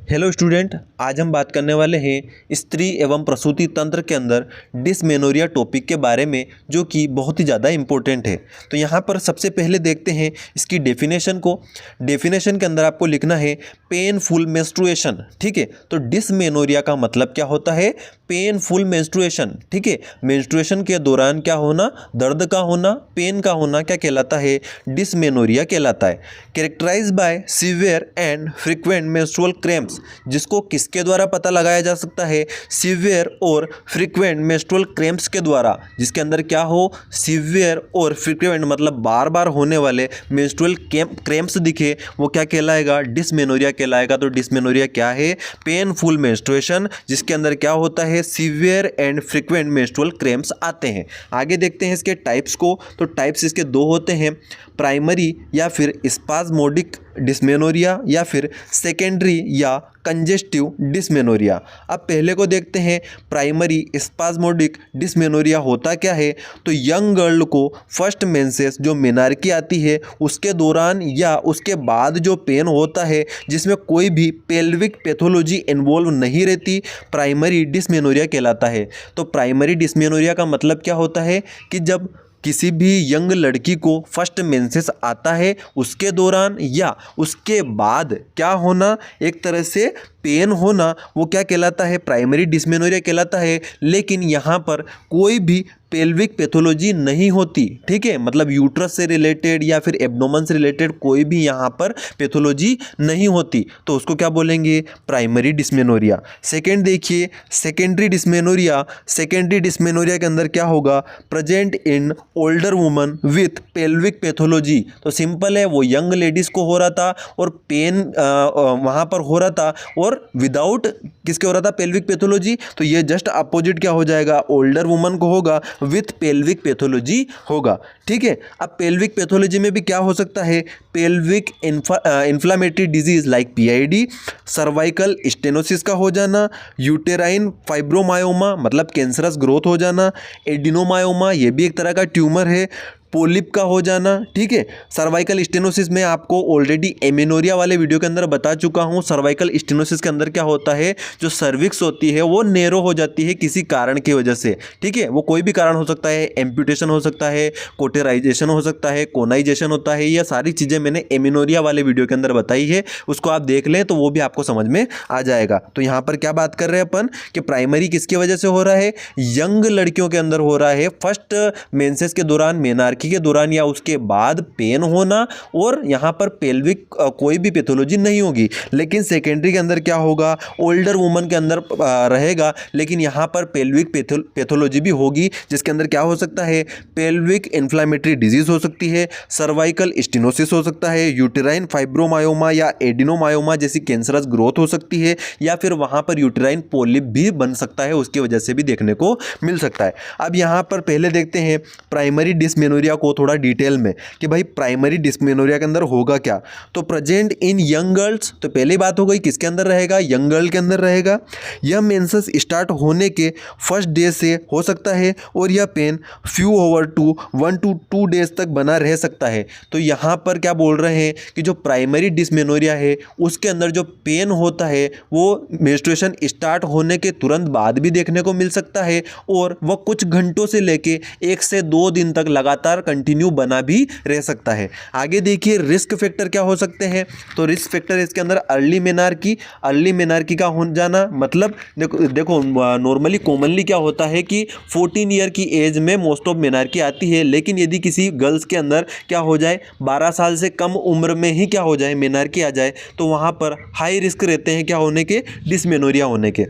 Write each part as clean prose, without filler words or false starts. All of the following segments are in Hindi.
हेलो स्टूडेंट, आज हम बात करने वाले हैं स्त्री एवं प्रसूति तंत्र के अंदर डिस्मेनोरिया टॉपिक के बारे में, जो कि बहुत ही ज़्यादा इम्पोर्टेंट है। तो यहाँ पर सबसे पहले देखते हैं इसकी डेफिनेशन को। डेफिनेशन के अंदर आपको लिखना है पेनफुल मेंस्ट्रुएशन। ठीक है, तो डिस्मेनोरिया का मतलब क्या होता है? Painful menstruation. ठीक है, मेंस्ट्रुएशन के दौरान क्या होना, दर्द का होना, पेन का होना क्या कहलाता है? डिस्मेनोरिया कहलाता है। Characterized by severe and frequent menstrual cramps, जिसको किसके द्वारा पता लगाया जा सकता है? सीवियर और फ्रीक्वेंट मेंस्ट्रुअल क्रैम्प्स के द्वारा, जिसके अंदर क्या हो, सीवियर और फ्रीक्वेंट मतलब बार बार होने वाले मेंस्ट्रुअल क्रैम्प्स दिखे, वो क्या कहलाएगा? डिस्मेनोरिया कहलाएगा। तो डिस्मेनोरिया क्या है? पेनफुल मेंस्ट्रुएशन, जिसके अंदर क्या होता है, severe and frequent menstrual cramps आते हैं। आगे देखते हैं इसके टाइप्स को। तो टाइप्स इसके दो होते हैं, प्राइमरी या फिर स्पाज्मोडिक डिस्मेनोरिया या फिर सेकेंडरी या कंजेस्टिव डिस्मेनोरिया। अब पहले को देखते हैं, प्राइमरी स्पाज्मोडिक डिस्मेनोरिया होता क्या है? तो यंग गर्ल को फर्स्ट मेंसेस जो मेनार्की आती है उसके दौरान या उसके बाद जो पेन होता है, जिसमें कोई भी पेल्विक पैथोलॉजी इन्वॉल्व नहीं रहती, प्राइमरी डिस्मेनोरिया कहलाता है। तो प्राइमरी डिस्मेनोरिया का मतलब क्या होता है कि जब किसी भी यंग लड़की को फर्स्ट मेंसेस आता है उसके दौरान या उसके बाद क्या होना, एक तरह से पेन होना, वो क्या कहलाता है? प्राइमरी डिस्मेनोरिया कहलाता है। लेकिन यहाँ पर कोई भी पेल्विक पैथोलॉजी नहीं होती। ठीक है, मतलब यूट्रस से रिलेटेड या फिर एब्डोमेन से रिलेटेड कोई भी यहाँ पर पैथोलॉजी नहीं होती, तो उसको क्या बोलेंगे? Primary dysmenorrhea. सेकेंड देखिए, सेकेंडरी डिस्मेनोरिया। सेकेंडरी डिस्मेनोरिया के अंदर क्या होगा? Present in older woman with pelvic pathology. तो सिंपल है, वो यंग लेडीज़ को हो रहा था और पेन वहाँ पर हो रहा था, और विदाउट किसके हो रहा था? Pelvic pathology. तो ये जस्ट अपोजिट क्या हो जाएगा? ओल्डर वुमन को होगा, विथ पेल्विक पैथोलॉजी होगा। ठीक है, अब पेल्विक पैथोलॉजी में भी क्या हो सकता है? Pelvic inflammatory disease like PID, cervical stenosis का हो जाना, यूटेराइन फाइब्रोमायोमा मतलब कैंसरस ग्रोथ हो जाना, एडिनोमायोमा ये भी एक तरह का ट्यूमर है, पोलिप का हो जाना। ठीक है, सर्वाइकल स्टेनोसिस में आपको ऑलरेडी एमेनोरिया वाले वीडियो के अंदर बता चुका हूँ। सर्वाइकल स्टेनोसिस के अंदर क्या होता है, जो सर्विक्स होती है वो नैरो हो जाती है किसी कारण की वजह से। ठीक है, वो कोई भी कारण हो सकता है, एम्प्यूटेशन हो सकता है, कोटेराइजेशन हो सकता है, कोनाइजेशन होता है, ये सारी चीज़ें मैंने एमेनोरिया वाले वीडियो के अंदर बताई है, उसको आप देख लें तो वो भी आपको समझ में आ जाएगा। तो यहाँ पर क्या बात कर रहे हैं अपन कि प्राइमरी किसकी वजह से हो रहा है? यंग लड़कियों के अंदर हो रहा है, फर्स्ट मेंसेस के दौरान, मेनार्की के दौरान या उसके बाद पेन होना, और यहाँ पर पेल्विक कोई भी पैथोलॉजी नहीं होगी। लेकिन सेकेंडरी के अंदर क्या होगा? ओल्डर वुमन के अंदर रहेगा, लेकिन यहाँ पर पेल्विक पैथोलॉजी भी होगी, जिसके अंदर क्या हो सकता है? पेल्विक इन्फ्लामेटरी डिजीज हो सकती है, सर्वाइकल स्टेनोसिस हो सकता है, यूटेराइन फाइब्रोमायोमा या एडिनोमायोमा जैसी कैंसरस ग्रोथ हो सकती है, या फिर वहाँ पर यूटेराइन पोलिप भी बन सकता है, उसकी वजह से भी देखने को मिल सकता है। अब यहाँ पर पहले देखते हैं प्राइमरी डिस्मेनोरिया को थोड़ा डिटेल में कि भाई प्राइमरी डिस्मेनोरिया के अंदर होगा क्या। तो प्रेजेंट इन यंग गर्ल्स, तो पहली बात हो गई किसके अंदर रहेगा? यंग गर्ल के अंदर रहेगा। यह मेंसेस स्टार्ट होने के फर्स्ट डे से हो सकता है, और यह pain few over to 1 to 2 days तक बना रह सकता है। तो यहाँ पर क्या बोल रहे हैं कि जो प्राइमरी डिस्मेनोरिया है उसके अंदर जो पेन होता है वो मेंस्ट्रुएशन स्टार्ट होने के तुरंत बाद भी देखने को मिल सकता है, और वह कुछ घंटों से लेके 1 से 2 दिन तक लगातार कंटिन्यू बना भी रह सकता है। आगे देखिए रिस्क फैक्टर क्या हो सकते हैं। तो रिस्क फैक्टर इसके अंदर अर्ली मेनार्की का हो जाना, मतलब देखो नॉर्मली कॉमनली क्या होता है कि 14 ईयर की एज में मोस्ट ऑफ मेनार्की आती है, लेकिन यदि किसी गर्ल्स के अंदर क्या हो जाए, 12 साल से कम उम्र में ही क्या हो जाए, मेनार्की आ जाए, तो वहाँ पर हाई रिस्क रहते हैं क्या होने के? डिस्मेनोरिया होने के।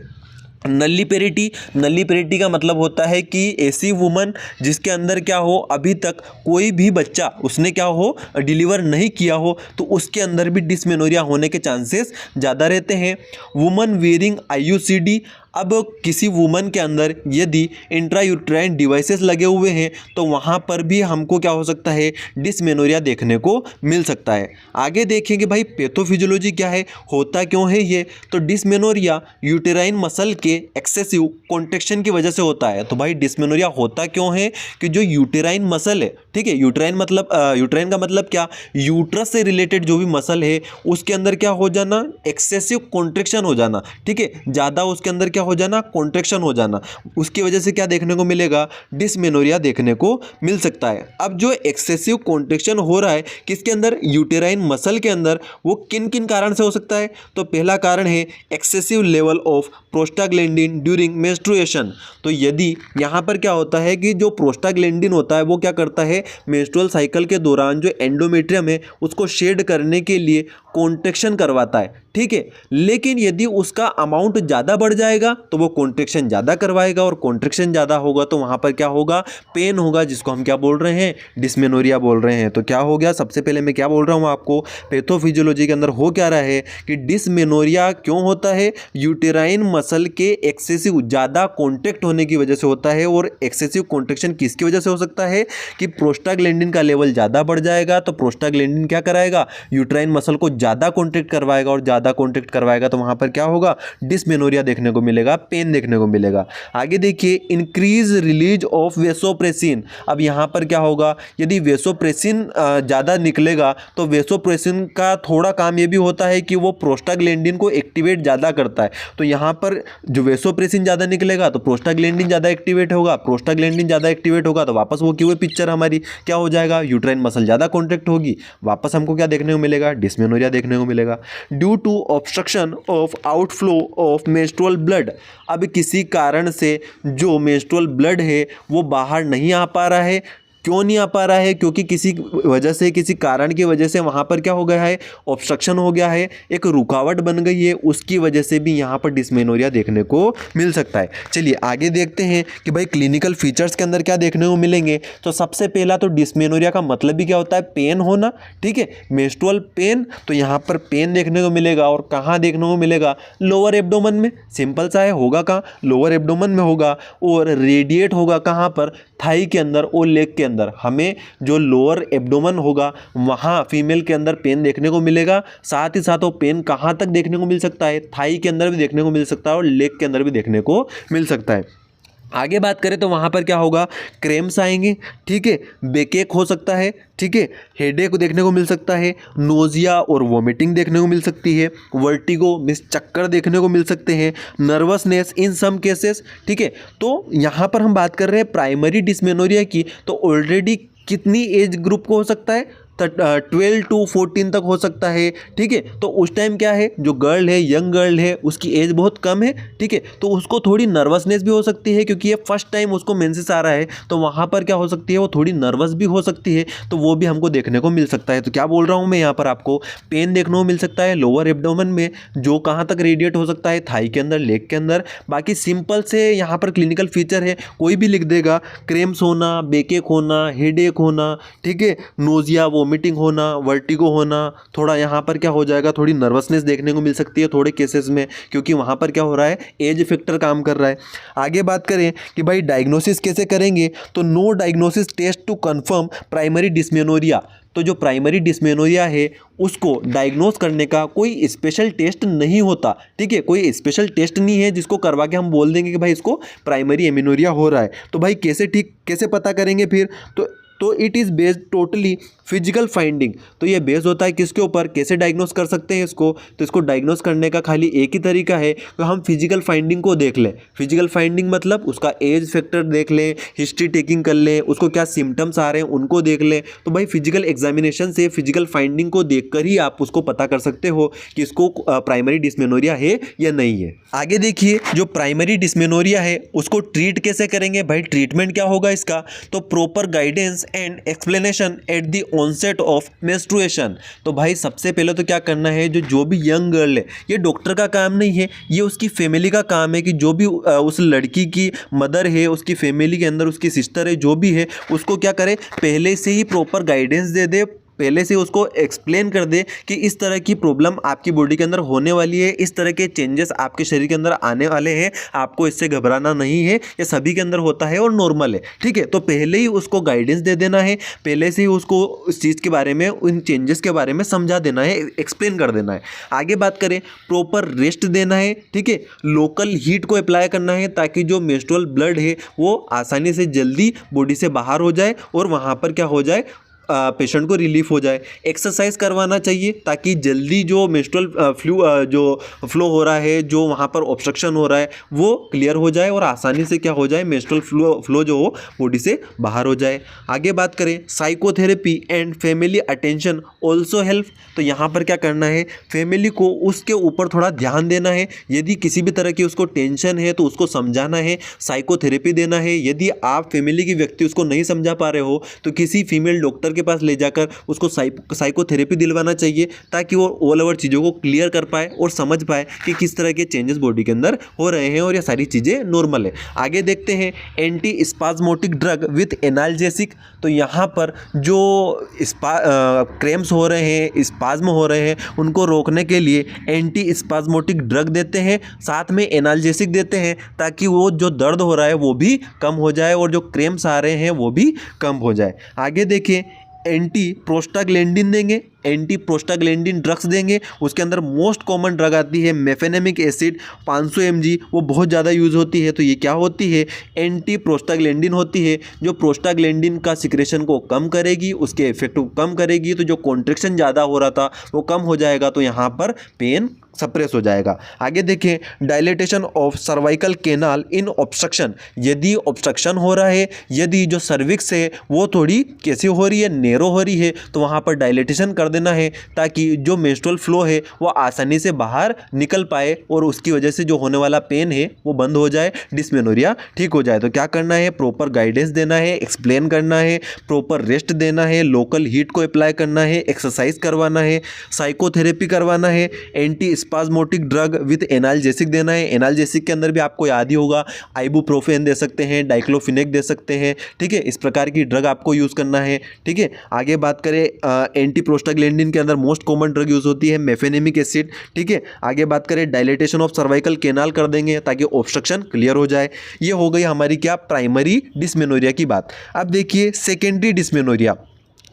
नल्लीपेरिटी का मतलब होता है कि ऐसी वुमन जिसके अंदर क्या हो, अभी तक कोई भी बच्चा उसने क्या हो, डिलीवर नहीं किया हो, तो उसके अंदर भी डिस्मेनोरिया होने के चांसेस ज़्यादा रहते हैं। वुमन वेयरिंग आईयूसीडी अब किसी वुमन के अंदर यदि इंट्रायूट्राइन डिवाइसेस लगे हुए हैं तो वहाँ पर भी हमको क्या हो सकता है, डिसमेनोरिया देखने को मिल सकता है। आगे देखेंगे भाई पैथोफिजियोलॉजी क्या है, होता क्यों है ये। तो डिसमेनोरिया यूटेराइन मसल के एक्सेसिव कॉन्ट्रैक्शन की वजह से होता है। तो भाई डिसमेनोरिया होता क्यों है कि जो यूटेराइन मसल है, ठीक है, यूटेराइन का मतलब क्या, यूट्रस से रिलेटेड जो भी मसल है उसके अंदर क्या हो जाना, एक्सेसिव कॉन्ट्रैक्शन हो जाना, ठीक है, ज़्यादा उसके अंदर क्या हो जाना, कॉन्ट्रैक्शन हो जाना, उसकी वजह से क्या देखने को मिलेगा, डिसमेनोरिया देखने को मिल सकता है। अब जो एक्सेसिव कॉन्ट्रैक्शन हो रहा है किसके अंदर, यूटेराइन मसल के अंदर, वो किन किन कारण से हो सकता है। तो पहला कारण है excessive level of prostaglandin during menstruation. तो यदि यहाँ पर क्या होता है कि जो प्रोस्टाग्लैंडिन होता है वो क्या करता है, मेंस्ट्रुअल साइकिल के दौरान जो एंडोमेट्रियम है उसको शेड करने के लिए कॉन्ट्रैक्शन करवाता है, ठीक है। लेकिन यदि उसका अमाउंट ज़्यादा बढ़ जाएगा तो वो कॉन्ट्रैक्शन ज़्यादा करवाएगा, और कॉन्ट्रैक्शन ज़्यादा होगा तो वहाँ पर क्या होगा, पेन होगा, जिसको हम क्या बोल रहे हैं, डिसमेनोरिया बोल रहे हैं। तो क्या हो गया, सबसे पहले मैं क्या बोल रहा हूँ आपको, पैथोफिजियोलॉजी के अंदर हो क्या रहा है कि डिसमेनोरिया क्यों होता है, यूटेराइन मसल के एक्सेसिव ज़्यादा कॉन्ट्रैक्ट होने की वजह से होता है। और एक्सेसिव कॉन्ट्रैक्शन किसकी वजह से हो सकता है कि प्रोस्टाग्लैंडिन का लेवल ज़्यादा बढ़ जाएगा, तो प्रोस्टाग्लैंडिन क्या कराएगा, यूटेराइन मसल को ज़्यादा कॉन्ट्रैक्ट करवाएगा, और ज़्यादा कॉन्ट्रैक्ट करवाएगा तो वहाँ पर क्या होगा, डिसमेनोरिया देखने को मिलेगा, पेन देखने को मिलेगा। आगे देखिए, इंक्रीज रिलीज ऑफ वेसोप्रेसिन। अब यहाँ पर क्या होगा, यदि वेसोप्रेसिन ज़्यादा निकलेगा तो वेसोप्रेसिन का थोड़ा काम ये भी होता है कि वो प्रोस्टाग्लैंडिन को एक्टिवेट ज़्यादा करता है। तो यहाँ पर जो वेसोप्रेसिन ज़्यादा निकलेगा तो प्रोस्टाग्लैंडिन ज़्यादा एक्टिवेट होगा, प्रोस्टाग्लैंडिन ज़्यादा एक्टिवेट होगा तो वापस वो क्यों पिक्चर हमारी क्या हो जाएगा, यूट्राइन मसल ज़्यादा कॉन्ट्रैक्ट होगी, वापस हमको क्या देखने को मिलेगा, डिसमेनोरिया देखने को मिलेगा। Due to obstruction of outflow of menstrual blood. अब किसी कारण से जो मेंस्ट्रुअल ब्लड है वो बाहर नहीं आ पा रहा है, क्यों नहीं आ पा रहा है, क्योंकि किसी वजह से, किसी कारण की वजह से वहाँ पर क्या हो गया है, ऑब्स्ट्रक्शन हो गया है, एक रुकावट बन गई है, उसकी वजह से भी यहाँ पर डिसमेनोरिया देखने को मिल सकता है। चलिए आगे देखते हैं कि भाई क्लिनिकल फीचर्स के अंदर क्या देखने को मिलेंगे। तो सबसे पहला तो डिसमेनोरिया का मतलब भी क्या होता है, पेन होना, ठीक है, मेंस्ट्रुअल पेन। तो यहाँ पर पेन देखने को मिलेगा, और कहाँ देखने को मिलेगा, लोअर एब्डोमेन में, सिंपल सा है, होगा कहाँ, लोअर एब्डोमेन में होगा, और रेडिएट होगा कहाँ पर, थाई के अंदर और लेग के अंदर। हमें जो लोअर एब्डोमेन होगा वहाँ फीमेल के अंदर पेन देखने को मिलेगा। साथ ही साथ वो पेन कहाँ तक देखने को मिल सकता है, थाई के अंदर भी देखने को मिल सकता है, और लेग के अंदर भी देखने को मिल सकता है। आगे बात करें तो वहाँ पर क्या होगा, क्रैम्प्स आएंगे, ठीक है, बैकएक हो सकता है, ठीक है, हेडेक देखने को मिल सकता है, नोजिया और वोमिटिंग देखने को मिल सकती है, वर्टिगो मीन्स चक्कर देखने को मिल सकते हैं, नर्वसनेस इन सम केसेस, ठीक है। तो यहाँ पर हम बात कर रहे हैं प्राइमरी डिसमेनोरिया की, तो ऑलरेडी कितनी एज ग्रुप को हो सकता है, 12 to 14 तक हो सकता है, ठीक है। तो उस टाइम क्या है, जो गर्ल है, यंग गर्ल है, उसकी एज बहुत कम है, ठीक है, तो उसको थोड़ी नर्वसनेस भी हो सकती है, क्योंकि ये फर्स्ट टाइम उसको मेंसेस आ रहा है, तो वहाँ पर क्या हो सकती है, वो थोड़ी नर्वस भी हो सकती है, तो वो भी हमको देखने को मिल सकता है। तो क्या बोल रहा हूँ मैं यहाँ पर, आपको पेन देखने को मिल सकता है लोअर एब्डोमेन में, जो कहाँ तक रेडिएट हो सकता है, थाई के अंदर, लेग के अंदर। बाकी सिंपल से यहाँ पर क्लिनिकल फीचर है, कोई भी लिख देगा, क्रैम्प्स होना, बैकएक होना, हेडेक होना, ठीक है, नोजिया, वोमिटिंग होना, वर्टिगो होना, थोड़ा यहाँ पर क्या हो जाएगा, थोड़ी नर्वसनेस देखने को मिल सकती है थोड़े केसेस में, क्योंकि वहाँ पर क्या हो रहा है, एज फैक्टर काम कर रहा है। आगे बात करें कि भाई डायग्नोसिस कैसे करेंगे, तो no diagnosis test to confirm primary dysmenorrhea. तो जो प्राइमरी डिसमेनोरिया है उसको डायग्नोस करने का कोई स्पेशल टेस्ट नहीं होता, ठीक है, कोई स्पेशल टेस्ट नहीं है जिसको करवा के हम बोल देंगे कि भाई इसको प्राइमरी एमेनोरिया हो रहा है। तो भाई कैसे पता करेंगे फिर, तो it is based totally physical finding. तो ये बेस होता है किसके ऊपर, कैसे डायग्नोस कर सकते हैं इसको, तो इसको डायग्नोस करने का खाली एक ही तरीका है कि हम फिजिकल फाइंडिंग को देख लें। फिजिकल फाइंडिंग मतलब उसका एज फैक्टर देख लें, हिस्ट्री टेकिंग कर लें, उसको क्या सिम्टम्स आ रहे हैं उनको देख लें। तो भाई फिजिकल एग्जामिनेशन से फिजिकल फाइंडिंग को देखकर ही आप उसको पता कर सकते हो कि इसको प्राइमरी डिसमेनोरिया है या नहीं है। आगे देखिए, जो प्राइमरी डिसमेनोरिया है उसको ट्रीट कैसे करेंगे, भाई ट्रीटमेंट क्या होगा इसका, तो proper guidance and explanation at the onset of menstruation. तो भाई सबसे पहले तो क्या करना है, जो भी यंग गर्ल है, ये डॉक्टर का काम नहीं है, ये उसकी फैमिली का काम है कि जो भी उस लड़की की मदर है, उसकी फैमिली के अंदर उसकी सिस्टर है, जो भी है, उसको क्या करे, पहले से ही प्रॉपर गाइडेंस दे दे, पहले से उसको एक्सप्लेन कर दे कि इस तरह की प्रॉब्लम आपकी बॉडी के अंदर होने वाली है, इस तरह के चेंजेस आपके शरीर के अंदर आने वाले हैं, आपको इससे घबराना नहीं है, ये सभी के अंदर होता है और नॉर्मल है। ठीक है, तो पहले ही उसको गाइडेंस दे देना है, पहले से ही उसको उस चीज़ के बारे में, उन चेंजेस के बारे में समझा देना है, एक्सप्लेन कर देना है। आगे बात करें, प्रॉपर रेस्ट देना है। ठीक है, लोकल हीट को अप्लाई करना है ताकि जो मेंस्ट्रुअल ब्लड है वो आसानी से जल्दी बॉडी से बाहर हो जाए और वहाँ पर क्या हो जाए, पेशेंट को रिलीफ हो जाए। एक्सरसाइज करवाना चाहिए ताकि जल्दी जो मेंस्ट्रुअल जो फ्लो हो रहा है, जो वहाँ पर ऑब्स्ट्रक्शन हो रहा है वो क्लियर हो जाए और आसानी से क्या हो जाए, मेंस्ट्रुअल फ्लो जो हो बॉडी से बाहर हो जाए। आगे बात करें, psychotherapy and family attention also help. तो यहाँ पर क्या करना है, फैमिली को उसके ऊपर थोड़ा ध्यान देना है। यदि किसी भी तरह की उसको टेंशन है तो उसको समझाना है, साइकोथेरेपी देना है। यदि आप फैमिली की व्यक्ति उसको नहीं समझा पा रहे हो तो किसी फीमेल डॉक्टर के पास ले जाकर उसको साइकोथेरेपी दिलवाना चाहिए ताकि वो ऑल ओवर चीज़ों को क्लियर कर पाए और समझ पाए कि किस तरह के चेंजेस बॉडी के अंदर हो रहे हैं और ये सारी चीज़ें नॉर्मल है। आगे देखते हैं, anti spasmodic drug with analgesic. तो यहाँ पर जो क्रैम्प्स हो रहे हैं, स्पाज्म हो रहे हैं, उनको रोकने के लिए एंटी स्पाज्मोटिक ड्रग देते हैं, साथ में एनाल्जेसिक देते हैं ताकि वो जो दर्द हो रहा है वो भी कम हो जाए और जो क्रैम्प्स आ रहे हैं वो भी कम हो जाए। आगे देखिए, एंटी प्रोस्टाग्लैंडिन देंगे, एंटी प्रोस्टाग्लैंडिन ड्रग्स देंगे। उसके अंदर मोस्ट कॉमन ड्रग आती है मेफेनेमिक एसिड 500 mg, वो बहुत ज़्यादा यूज़ होती है। तो ये क्या होती है, एंटी प्रोस्टाग्लैंडिन होती है, जो प्रोस्टाग्लैंडिन का सिक्रेशन को कम करेगी, उसके इफेक्ट को कम करेगी। तो जो कॉन्ट्रैक्शन ज़्यादा हो रहा था वो कम हो जाएगा, तो यहाँ पर पेन सप्रेस हो जाएगा। आगे देखें, dilatation of cervical canal in obstruction. यदि ऑब्स्ट्रक्शन हो रहा है, यदि जो सर्विक्स है वो थोड़ी कैसी हो रही है, नैरो हो रही है, तो वहाँ पर डायलेटेशन कर देना है ताकि जो मेंस्ट्रुअल फ्लो है वो आसानी से बाहर निकल पाए और उसकी वजह से जो होने वाला पेन है वो बंद हो जाए, डिस्मेनोरिया ठीक हो जाए। तो क्या करना है, प्रॉपर गाइडेंस देना है, एक्सप्लेन करना है, प्रॉपर रेस्ट देना है, लोकल हीट को अप्लाई करना है, एक्सरसाइज करवाना है, साइकोथेरेपी करवाना है, anti spasmodic drug with analgesic देना है। एनाल्जेसिक के अंदर भी आपको याद ही होगा, आइबुप्रोफेन दे सकते हैं, डाइक्लोफिनेक दे सकते हैं। ठीक है, इस प्रकार की ड्रग आपको यूज़ करना है। ठीक है, आगे बात करें, एंटी प्रोस्टाग्लैंडिन के अंदर मोस्ट कॉमन ड्रग यूज़ होती है मेफेनेमिक एसिड। ठीक है, आगे बात करें, डायलेटेशन ऑफ सर्वाइकल कैनाल कर देंगे ताकि ऑब्स्ट्रक्शन क्लियर हो जाए। ये हो गई हमारी क्या, प्राइमरी डिस्मेनोरिया की बात। अब देखिए सेकेंडरी डिस्मेनोरिया,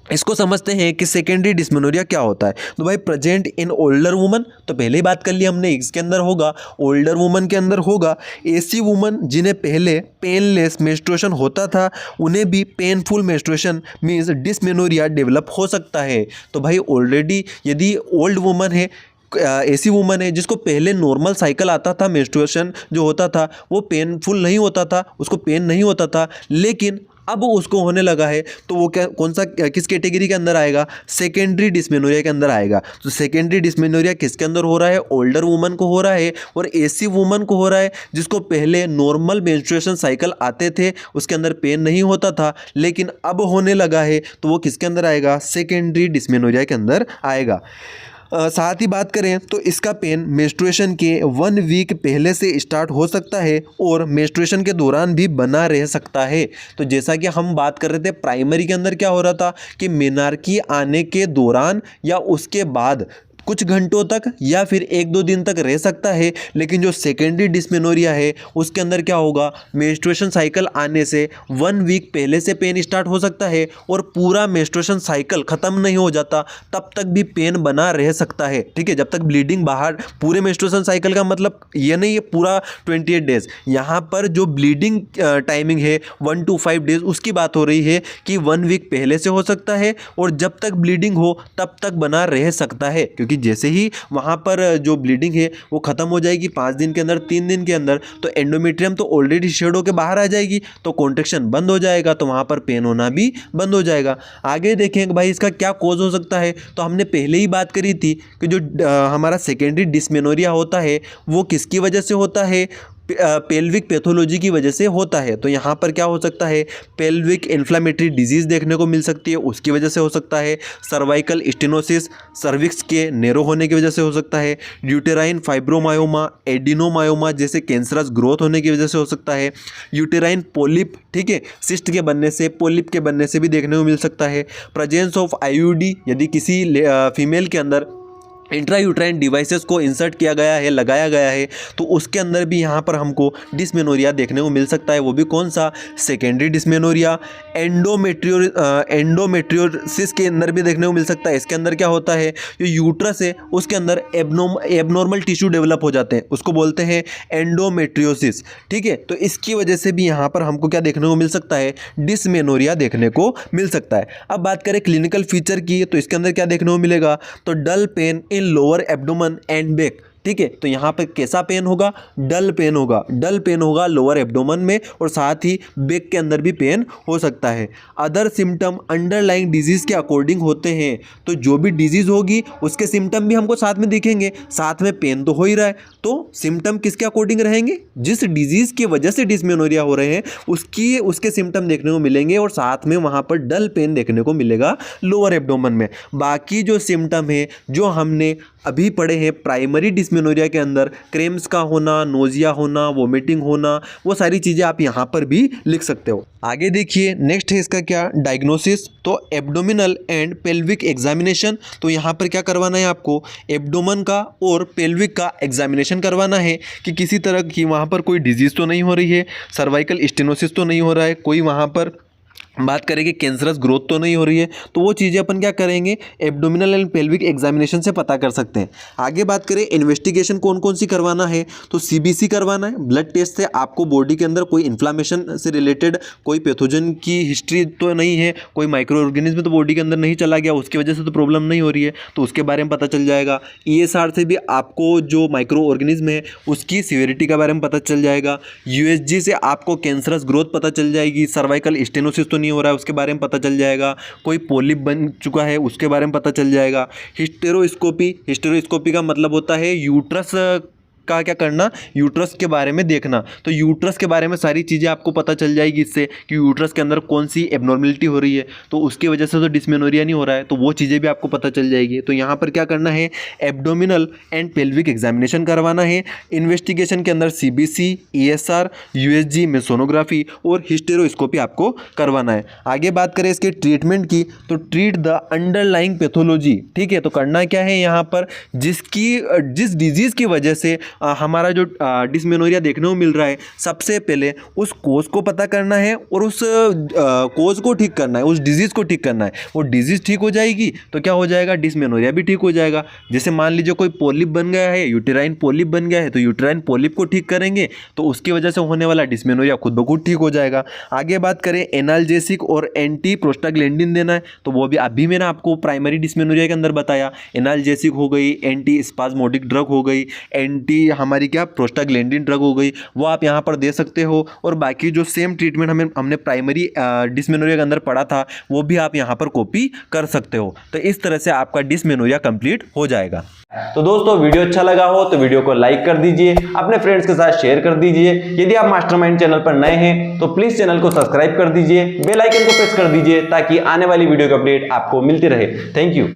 इसको समझते हैं कि सेकेंडरी डिस्मेनोरिया क्या होता है। तो भाई प्रेजेंट इन ओल्डर वुमन, तो पहले ही बात कर ली हमने, इसके अंदर होगा ओल्डर वुमन के अंदर होगा। ऐसी वुमन जिन्हें पहले पेनलेस मेंस्ट्रुएशन होता था उन्हें भी painful menstruation means dysmenorrhea develop हो सकता है। तो भाई ऑलरेडी यदि ओल्ड वुमन है, ऐसी वुमन है जिसको पहले नॉर्मल साइकिल आता था, मेंस्ट्रुएशन जो होता था वो पेनफुल नहीं होता था, उसको पेन नहीं होता था, लेकिन अब उसको होने लगा है, तो वो क्या, कौन सा, किस कैटेगरी के अंदर आएगा, सेकेंडरी डिस्मेनोरिया के अंदर आएगा। तो सेकेंडरी डिस्मेनोरिया किसके अंदर हो रहा है, ओल्डर वुमन को हो रहा है और ऐसी वुमन को हो रहा है जिसको पहले नॉर्मल मेंस्ट्रुएशन साइकिल आते थे, उसके अंदर पेन नहीं होता था, लेकिन अब होने लगा है, तो वो किसके अंदर आएगा, सेकेंडरी डिस्मेनोरिया के अंदर आएगा। साथ ही बात करें तो इसका पेन मेंस्ट्रुएशन के 1 वीक पहले से स्टार्ट हो सकता है और मेंस्ट्रुएशन के दौरान भी बना रह सकता है। तो जैसा कि हम बात कर रहे थे प्राइमरी के अंदर क्या हो रहा था कि मेनार्की आने के दौरान या उसके बाद कुछ घंटों तक या फिर 1-2 दिन तक रह सकता है, लेकिन जो सेकेंडरी डिस्मेनोरिया है उसके अंदर क्या होगा, मेंस्ट्रुएशन साइकिल आने से 1 वीक पहले से पेन स्टार्ट हो सकता है और पूरा मेंस्ट्रुएशन साइकिल ख़त्म नहीं हो जाता तब तक भी पेन बना रह सकता है। ठीक है, जब तक ब्लीडिंग बाहर, पूरे मेंस्ट्रुएशन साइकिल का मतलब ये नहीं है पूरा 28 डेज, यहाँ पर जो ब्लीडिंग टाइमिंग है 1 to 5 डेज उसकी बात हो रही है कि 1 वीक पहले से हो सकता है और जब तक ब्लीडिंग हो तब तक बना रह सकता है, क्योंकि जैसे ही वहाँ पर जो ब्लीडिंग है वो ख़त्म हो जाएगी 5 दिन के अंदर, 3 दिन के अंदर, तो एंडोमेट्रियम तो ऑलरेडी शेड होकर बाहर आ जाएगी, तो कॉन्ट्रैक्शन बंद हो जाएगा, तो वहाँ पर पेन होना भी बंद हो जाएगा। आगे देखें भाई इसका क्या कॉज हो सकता है, तो हमने पहले ही बात करी थी कि जो हमारा सेकेंडरी डिस्मेनोरिया होता है वो किसकी वजह से होता है, पेल्विक पैथोलॉजी की वजह से होता है। तो यहाँ पर क्या हो सकता है, पेल्विक इन्फ्लामेटरी डिजीज़ देखने को मिल सकती है, उसकी वजह से हो सकता है। सर्वाइकल स्टेनोसिस, सर्विक्स के नैरो होने की वजह से हो सकता है। यूटेराइन फाइब्रोमायोमा, एडिनोमायोमा जैसे कैंसरस ग्रोथ होने की वजह से हो सकता है। यूटेराइन पोलिप, ठीक है, सिस्ट के बनने से, पोलिप के बनने से भी देखने को मिल सकता है। प्रेजेंस ऑफ आईयूडी, यदि किसी फीमेल के अंदर इंट्रा यूट्राइन डिवाइसेस को इंसर्ट किया गया है, लगाया गया है, तो उसके अंदर भी यहाँ पर हमको डिस्मेनोरिया देखने को मिल सकता है। वो भी कौन सा, सेकेंडरी डिस्मेनोरिया। एंडोमेट्रियोसिस के अंदर भी देखने को मिल सकता है। इसके अंदर क्या होता है, जो यूट्रस है उसके अंदर एबनॉर्मल टिश्यू डेवलप हो जाते हैं, उसको बोलते हैं एंडोमेट्रियोसिस, ठीक है। तो इसकी वजह से भी यहाँ पर हमको क्या देखने को मिल सकता है, डिस्मेनोरिया देखने को मिल सकता है। अब बात करें क्लिनिकल फीचर की, तो इसके अंदर क्या देखने को मिलेगा, तो dull pain in lower abdomen and back, ठीक है। तो यहाँ पे कैसा पेन होगा, डल पेन होगा, डल पेन होगा लोअर एब्डोमेन में, और साथ ही बैक के अंदर भी पेन हो सकता है। अदर सिम्टम अंडरलाइंग डिजीज के अकॉर्डिंग होते हैं, तो जो भी डिजीज होगी उसके सिम्टम भी हमको साथ में दिखेंगे। साथ में पेन तो हो ही रहा है, तो सिम्टम किसके अकॉर्डिंग रहेंगे, जिस डिजीज की वजह से डिस्मेनोरिया हो रहे हैं उसके सिम्टम देखने को मिलेंगे, और साथ में वहाँ पर डल पेन देखने को मिलेगा लोअर एब्डोमेन में। बाकी जो सिम्टम है जो हमने अभी पढ़े हैं प्राइमरी डिस्मेनोरिया के अंदर, क्रेम्स का होना, नोजिया होना, वोमिटिंग होना, वो सारी चीज़ें आप यहाँ पर भी लिख सकते हो। आगे देखिए नेक्स्ट है इसका क्या, डायग्नोसिस। तो एब्डोमिनल एंड पेल्विक एग्जामिनेशन, तो यहाँ पर क्या करवाना है आपको, एब्डोमेन का और पेल्विक का एग्जामिनेशन करवाना है कि किसी तरह की वहाँ पर कोई डिजीज़ तो नहीं हो रही है, सर्वाइकल स्टेनोसिस तो नहीं हो रहा है, कोई वहाँ पर बात करें कि कैंसरस ग्रोथ तो नहीं हो रही है। तो वो चीज़ें अपन क्या करेंगे, एब्डोमिनल एंड पेल्विक एग्जामिनेशन से पता कर सकते हैं। आगे बात करें इन्वेस्टिगेशन कौन कौन सी करवाना है, तो सीबीसी करवाना है, ब्लड टेस्ट से आपको बॉडी के अंदर कोई इन्फ्लामेशन से रिलेटेड कोई पैथोजन की हिस्ट्री तो नहीं है, कोई माइक्रो ऑर्गेनिज्म तो बॉडी के अंदर नहीं चला गया, उसकी वजह से तो प्रॉब्लम नहीं हो रही है, तो उसके बारे में पता चल जाएगा। ESR से भी आपको जो माइक्रो ऑर्गेनिज्म है उसकी सीवियरिटी के बारे में पता चल जाएगा। USG से आपको कैंसरस ग्रोथ पता चल जाएगी, सर्वाइकल स्टेनोसिस तो हो रहा है उसके बारे में पता चल जाएगा, कोई पोलिप बन चुका है उसके बारे में पता चल जाएगा। हिस्टेरोस्कोपी का मतलब होता है यूट्रस का क्या करना, यूट्रस के बारे में देखना। तो यूट्रस के बारे में सारी चीज़ें आपको पता चल जाएगी इससे कि यूट्रस के अंदर कौन सी एबनॉर्मलिटी हो रही है, तो उसकी वजह से तो डिस्मेनोरिया नहीं हो रहा है, तो वो चीज़ें भी आपको पता चल जाएगी। तो यहाँ पर क्या करना है, एब्डोमिनल एंड पेल्विक एग्जामिनेशन करवाना है। इन्वेस्टिगेशन के अंदर CBC, ESR, USG में सोनोग्राफी और हिस्टेरोस्कोपी आपको करवाना है। आगे बात करें इसके ट्रीटमेंट की, तो ट्रीट द अंडरलाइंग पैथोलॉजी, ठीक है। तो करना क्या है यहाँ पर, जिस डिजीज़ की वजह से हमारा जो डिस्मेनोरिया देखने को मिल रहा है, सबसे पहले उस कोज को पता करना है और उस कोज को ठीक करना है, उस डिजीज़ को ठीक करना है। वो डिजीज़ ठीक हो जाएगी तो क्या हो जाएगा, डिस्मेनोरिया भी ठीक हो जाएगा। जैसे मान लीजिए कोई पोलिप बन गया है, यूटेराइन पोलिप बन गया है, तो यूटेराइन पोलिप को ठीक करेंगे तो उसकी वजह से होने वाला डिस्मेनोरिया खुद ब खुद ठीक हो जाएगा। आगे बात करें एनाल्जेसिक और एंटी प्रोस्टाग्लैंडिन देना है, तो वो भी अभी मैंने आपको प्राइमरी डिस्मेनोरिया के अंदर बताया। एनाल्जेसिक हो गई, एंटी स्पाज्मोडिक ड्रग हो गई, एंटी हमारी क्या प्रोस्टाग्लैंडिन ड्रग हो गई, वो आप यहाँ पर दे सकते हो। और बाकी जो सेम ट्रीटमेंट हमने प्राइमरी डिस्मेनोरिया के अंदर पढ़ा था वो भी आप यहाँ पर कॉपी कर सकते हो। तो इस तरह से आपका डिस्मेनोरिया कंप्लीट हो जाएगा। तो दोस्तों वीडियो अच्छा लगा हो तो वीडियो को लाइक कर दीजिए, अपने फ्रेंड्स के साथ शेयर कर दीजिए। यदि आप मास्टरमाइंड चैनल पर नए हैं तो प्लीज चैनल को सब्सक्राइब कर दीजिए, बेल आइकन को प्रेस कर दीजिए ताकि आने वाली वीडियो की अपडेट आपको मिलती रहे। Thank you.